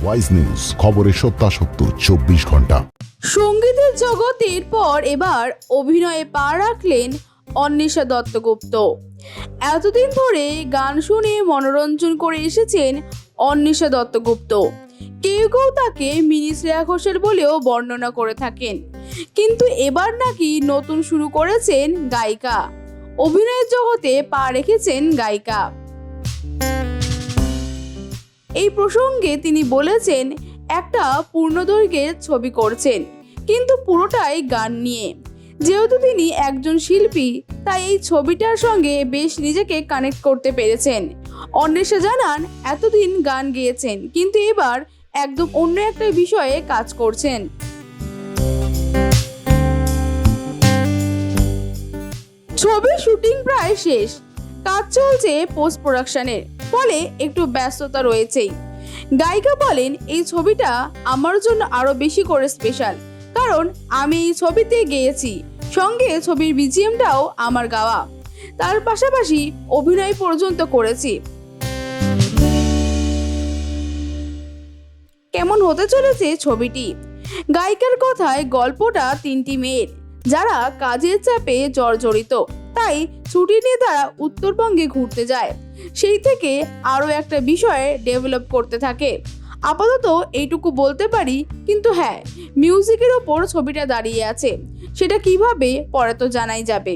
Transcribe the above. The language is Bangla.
ওয়াইজ নিউজ, খবরের সত্যাসত্য 24 ঘন্টা। সঙ্গীতের জগতের পর এবার অভিনয়ে পা রাখলেন অন্বেষা দত্তগুপ্ত। এতদিন ধরে গান শুনে মনোরঞ্জন করে এসেছেন অন্বেষা দত্তগুপ্ত। কেউ কেউ তাকে মিনি শ্রেয়া ঘোষাল বলেও বর্ণনা করে থাকেন, কিন্তু এবার নাকি নতুন শুরু করেছেন গায়িকা। অভিনয়ের জগতে পা রেখেছেন গায়িকা। এই প্রসঙ্গে তিনি বলেছেন, একটা পূর্ণদৈর্ঘ্যের ছবি করছেন, কিন্তু পুরোটাই গান নিয়ে। যেহেতু তিনি একজন শিল্পী, তাই এই ছবিটার সঙ্গে বেশ নিজেকে কানেক্ট করতে পেরেছেন। অন্বেষা জানান, এতদিন গান গেয়েছেন, কিন্তু এবার একদম অন্য একটা বিষয়ে কাজ করছেন। ছবির শুটিং প্রায় শেষ, কাজ চলছে পোস্ট প্রোডাকশনের, ফলে একটু ব্যস্ততা রয়েছেই। গায়িকা বলেন, এই ছবিটা আমার জন্য আরো বেশি করে স্পেশাল, কারণ আমি এই ছবিতে গেয়েছি, সঙ্গে ছবির বিজিএমটাও আমার গাওয়া, তার পাশাপাশি অভিনয় পর্যন্ত করেছি। কেমন হতে চলেছে ছবিটি? গায়িকার কথায়, গল্পটা 3টি মেয়ের, যারা কাজের চাপে জর্জরিত, তাই ছুটি নিয়ে তারা উত্তরবঙ্গে ঘুরতে যায়। সেই থেকে আরো একটা বিষয়ে ডেভেলপ করতে থাকে। আপাতত এইটুকু বলতে পারি, কিন্তু হ্যাঁ, মিউজিকের ওপর ছবিটা দাঁড়িয়ে আছে, সেটা কিভাবে পরে তো জানাই যাবে।